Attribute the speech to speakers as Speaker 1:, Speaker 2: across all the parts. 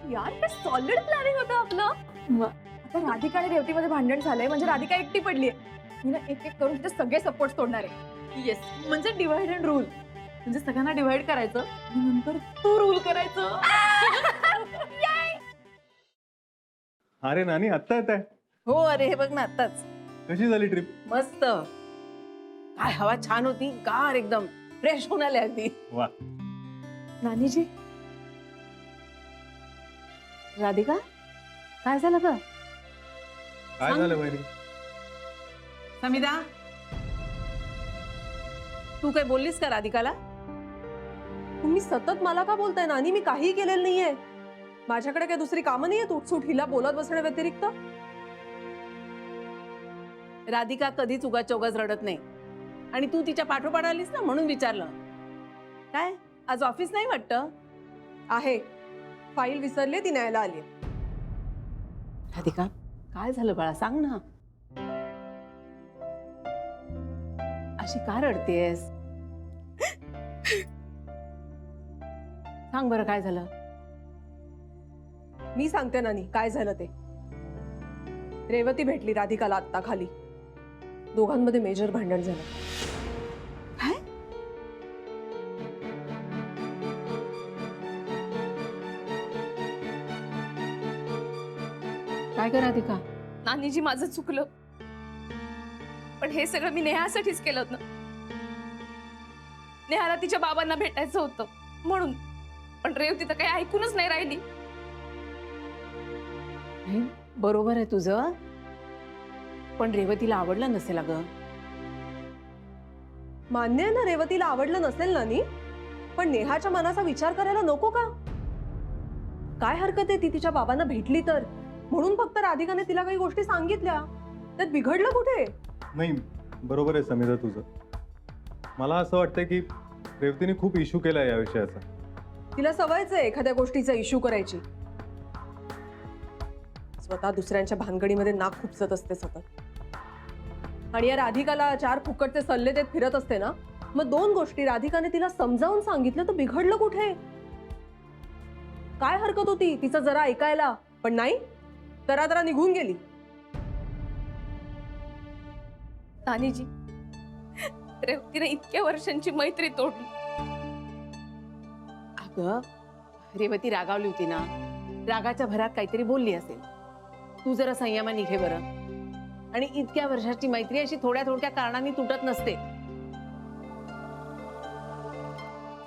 Speaker 1: यार काय solid planning होतं आपलं. आता राधिका आणि रेवतीमध्ये भांडण झालंय म्हणजे राधिका एकटी पडलीये. मी ना एक एक करून तिचे सगळे सपोर्ट तोडणार आहे. येस, म्हणजे डिवाइड अँड रूल. म्हणजे सगळ्यांना डिवाइड करायचं आणि नंतर तू रूल करायचं.
Speaker 2: अरे नानी आत्ता येत आहे.
Speaker 3: हो अरे हे बघ ना आत्ताच.
Speaker 2: कशी झाली ट्रिप?
Speaker 3: मस्त. काय हवा छान होती, गार एकदम फ्रेश होऊन आले अगदी.
Speaker 2: वा.
Speaker 1: नानीजी,
Speaker 3: राधिका काय झालं ग?
Speaker 2: काय
Speaker 3: सांग.
Speaker 2: झालं वैरी?
Speaker 3: समिधा, तू काय बोललीस का राधिकाला?
Speaker 4: तुम्ही सतत मला का बोलताय नानी? मी काही केलेलं नाहीये. माझ्याकडे काय दुसरी कामं नाहीये उठसूट हिला बोलत बसण्या व्यतिरिक्त?
Speaker 3: राधिका कधीच उगाच चौगाच रडत नाही आणि तू तिच्या पाठोपाठ आलीस ना म्हणून विचारलं. काय आज ऑफिस नाही वाटतं?
Speaker 4: आहे, फाईल विसरले ती न्यायला आली.
Speaker 3: राधिका काय झालं बाळा, सांग ना. अशी का रडतेस? सांग बरं काय झालं.
Speaker 4: मी सांगते नानी काय झालं ते. रेवती भेटली राधिकाला आत्ता खाली. दोघांमध्ये मेजर भांडण झालं.
Speaker 3: काय? काय कर राधिका?
Speaker 1: नानीजी माझं चुकलं. पण हे सगळं मी नेहासाठीच केलं होतं. नेहाला तिच्या बाबांना भेटायचं होतं म्हणून. पण रेवती तर काही ऐकूनच नाही राहिली.
Speaker 3: नाही, बरोबर आहे तुझं, पण रेवतीला आवडलं नसेल अगं.
Speaker 4: मान्य आहे ना रेवतीला आवडलं नसेल नानी, पण नेहाच्या मनाचा विचार करायला नको का? काय हरकत आहे ती तिच्या बाबांना भेटली तर? म्हणून फक्त राधिकाने तिला काही गोष्टी सांगितल्या, त्यात बिघडलं कुठे?
Speaker 2: नाही, बरोबर आहे समिधा तुझं. मला असं वाटतंय की रेवतीने खूप इश्यू केला या विषयाचा.
Speaker 4: तिला सवयच आहे एखाद्या गोष्टीचा इश्यू करायची. स्वतः दुसऱ्यांच्या भानगडीमध्ये नाक खुपसत असते सतत. आणि या राधिकाला चार फुकटचे सल्ले देत फिरत असते ना. मग दोन गोष्टी राधिकाने तिला समजावून सांगितलं तर बिघडलं कुठे? काय हरकत होती तिचं जरा ऐकायला? पण नाही, तरा निघून गेली.
Speaker 1: नानीजी, रेवतीने इतक्या वर्षांची मैत्री तोडली.
Speaker 3: अगं रेवती रागावली होती ना, रागाच्या भरात काहीतरी बोलली असेल. तू जरा संयमाने घे बरं. आणि इतक्या वर्षाची मैत्री अशी थोड्या थोड्या कारणांनी तुटत नसते.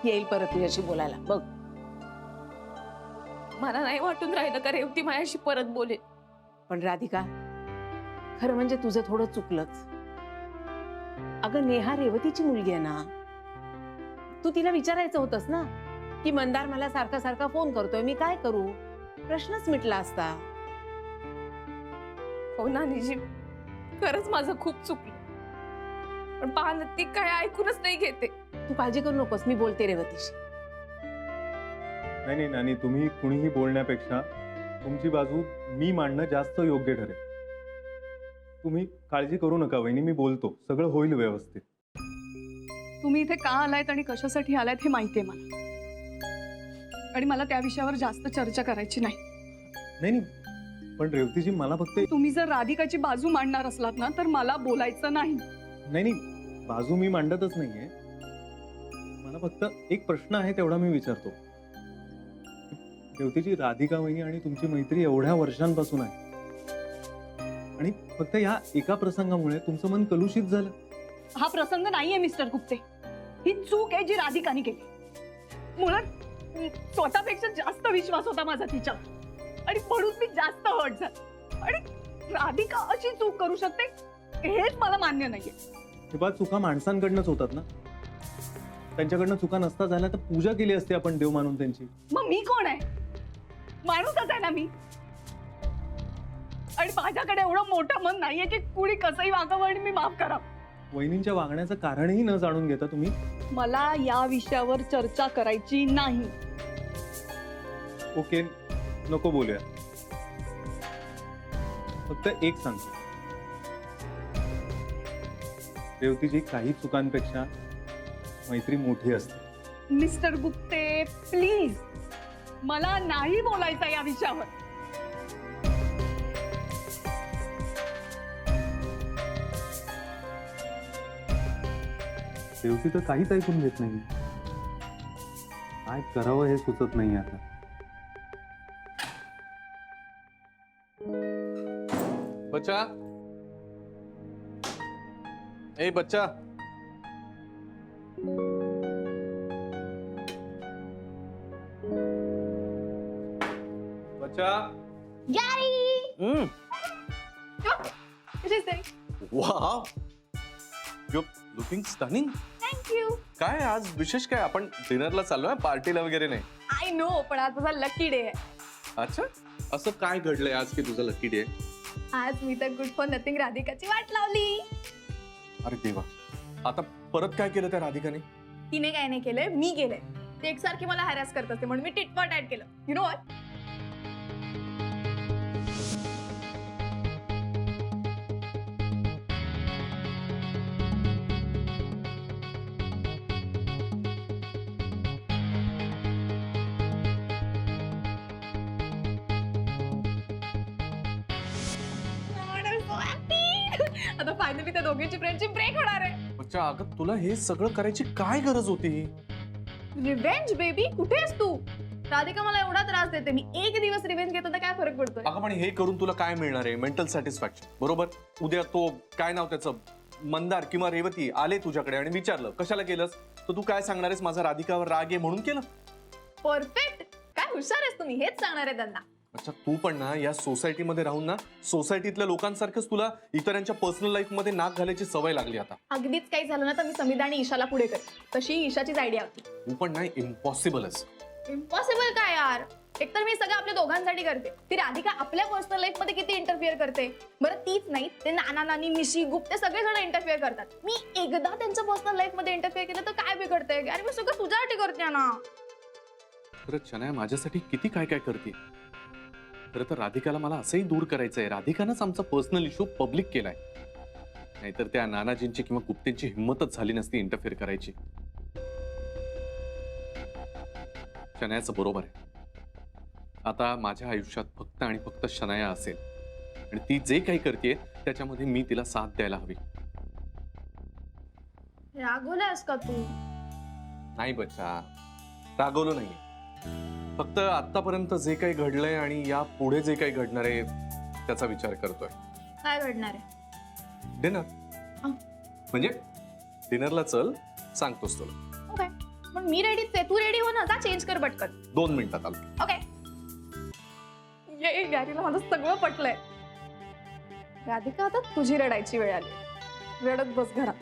Speaker 3: येईल परत तुझ्याशी बोलायला बघ.
Speaker 1: मला नाही वाटून राहिलं का रेवती माझ्याशी परत बोले.
Speaker 3: पण राधिका, खरं म्हणजे तुझं थोडं चुकलंच. अगं नेहा रेवतीची मुलगी आहे ना. तू तिला विचारायचं होतंस ना की मंदार मला सारखा सारखा फोन करतोय, मी काय करू? प्रश्नच मिटला असता.
Speaker 1: हो नानीजी, खरंच माझं खूप चुकलं. पण पाहणं ती काय ऐकूनच नाही घेते.
Speaker 3: तू काळजी करू नकोस, मी बोलते रेवतीशी.
Speaker 2: नाही नाही नानी, तुम्ही कुणीही बोलण्यापेक्षा तुमची बाजू मी मांडणं जास्त योग्य ठरेल. तुम्ही काळजी करू नका वहिनी, मी बोलतो, सगळं होईल व्यवस्थित.
Speaker 5: तुम्ही इथे का आलायत आणि कशासाठी आलायत हे माहिती आहे मला. आणि मला त्या विषयावर जास्त चर्चा करायची नाही.
Speaker 2: नाही नाही, पण रेवतीजी मला फक्त
Speaker 5: तुम्ही जर राधिकाची बाजू मांडणार असलात ना तर मला बोलायचं नाही.
Speaker 2: नाही नाही, बाजू मी मांडतच नाहीये. मला फक्त एक प्रश्न आहे तेवढा मी विचारतो. रेवतीजी, राधिका वहिनी आणि तुमची मैत्री एवढ्या वर्षांपासून आहे आणि फक्त या एका प्रसंगामुळे तुमचं मन कलुषित झालं.
Speaker 5: हा प्रसंग नाहीये मिस्टर गुप्ते. ही चूक आहे जी राधिकाने केली. मुळात स्वतःपेक्षा जास्त विश्वास होता माझा तिच्यावर आणि म्हणून मी जास्त हर्ट झाले. आणि राधिका अशी चूक करू शकते हेच मला मान्य नाहीये.
Speaker 2: हे बा, चुका माणसांकडनंच होतात ना. त्यांच्याकडनं चुका नसता झाल्या तर पूजा केली असती आपण देव मानून त्यांची.
Speaker 5: मग मी कोण आहे? माणूसच आहे ना मी. आणि माझ्याकडे एवढं मोठं मन नाहीये की कुणी कसंही वागावं आणि मी माफ करावं.
Speaker 2: वहिनींच्या वागण्याचं कारणही न जाणून घेता तुम्ही.
Speaker 5: मला या विषयावर चर्चा करायची नाही.
Speaker 2: ओके, नको बोलूया. फक्त एक सांगतो, रेवतीजी, काही चुकांपेक्षा मैत्री मोठी असते.
Speaker 5: मिस्टर गुप्ते प्लीज, मला नाही बोलायचं या विषयावर.
Speaker 2: शेवटी तर काहीच ऐकून घेत नाही. काय करावं हे सुचत नाही आता.
Speaker 6: बच्चा, ए बच्चा, बच्चा. Wow, you looking stunning.
Speaker 1: Thank you.
Speaker 6: काय आज विशेष काय? आपण डिनरला चाललोय, पार्टीला वगैरे नाही.
Speaker 1: आय नो, पण आज माझा लकी डे आहे.
Speaker 6: अच्छा, असं काय घडलंय आज की तुझं लकी डे?
Speaker 1: आज मी तर गुड फॉर नथिंग राधिकाची वाट लावली.
Speaker 6: अरे देवा, आता परत काय केलं त्या राधिकाने?
Speaker 1: तिने काय नाही केलंय, मी केलंय. ते एकसारखी मला हॅरॅस करत असते म्हणून मी टिटपॉट ऍड केलं. You know what? आता फायनली त्या दोघींची फ्रेंडशिप ब्रेक होणार आहे.
Speaker 6: बच्चा, अगं तुला हे सगळं करायची काय गरज होती?
Speaker 1: रिव्हेंज बेबी, कुठे आहेस तू? राधिका मला एवढा त्रास देते, मी एक दिवस रिव्हेंज घेतो तर काय फरक पडतोय?
Speaker 6: अगं पण हे करून तुला काय मिळणार आहे? मेंटल सॅटिस्फॅक्शन, बरोबर? उद्या तो काय नाव त्याचं, मंदार किंवा रेवती आले तुझ्याकडे आणि विचारलं कशाला केलंस, तर तू काय सांगणार आहेस? माझा राधिकावर राग आहे म्हणून केलं.
Speaker 1: परफेक्ट. काय हुशार आहेस तुम्ही, हेच सांगणार आहे त्यांना.
Speaker 6: अच्छा, तू पण ना या सोसायटीमध्ये राहून ना सोसायटीतल्या लोकांसारखंच तुला इतरांच्या पर्सनल लाईफ मध्ये नाक घालायची सवय लागली आता.
Speaker 1: अगदीच काही झालं ना तर मी समिधा आणि ईशाला पुढे करेन. तशी ईशाचीच आयडिया होती.
Speaker 6: तू पण नाही, इम्पॉसिबलच.
Speaker 1: इम्पॉसिबल काय यार? एकतर मी सगळं आपल्या दोघांसाठी करते. ती राधिका आपल्या पर्सनल लाईफ मध्ये किती इंटरफिअर करते. बरं तीच नाही, ते नाना नानी मिशी गुप्ते सगळेजण इंटरफिअर करतात. मी एकदा त्यांच्या पर्सनल लाईफ मध्ये इंटरफिअर केलं तर काय बिघडतंय? अरे मी सगळं तुझ्यासाठी करते ना.
Speaker 6: खरं चनया माझ्यासाठी किती काय काय करते. खरं तर राधिकाला मला असंही दूर करायचंय. राधिकानंच आमचा पर्सनल इश्यू पब्लिक केलाय, नाहीतर त्या नानाजींची किंवा गुप्तेंची हिंमतच झाली नसती इंटरफेअर करायची. शनायाचं बरोबर आहे. आता माझ्या आयुष्यात फक्त आणि फक्त शनाया असेल आणि ती जे काही करते त्याच्यामध्ये मी तिला साथ द्यायला हवी.
Speaker 1: रागवलास का तू?
Speaker 6: नाही बच्चा, रागवलो नाही. फक्त आतापर्यंत जे काही घडलंय आणि या पुढे जे काही घडणार आहे त्याचा विचार करतोय.
Speaker 1: काय घडणार आहे?
Speaker 6: डिनर.
Speaker 1: अं.
Speaker 6: म्हणजे डिनरला चल, सांगतोस तुला.
Speaker 1: ओके, पण मी रेडीच आहे. तू रेडी हो ना, जा चेंज कर पटकन.
Speaker 6: 2 मिनिटात आलो.
Speaker 1: ओके. ये गॅरीला माझं सगळं पटलंय. राधिका, आता तुझी रडायची वेळ आली. रडत बस घरात.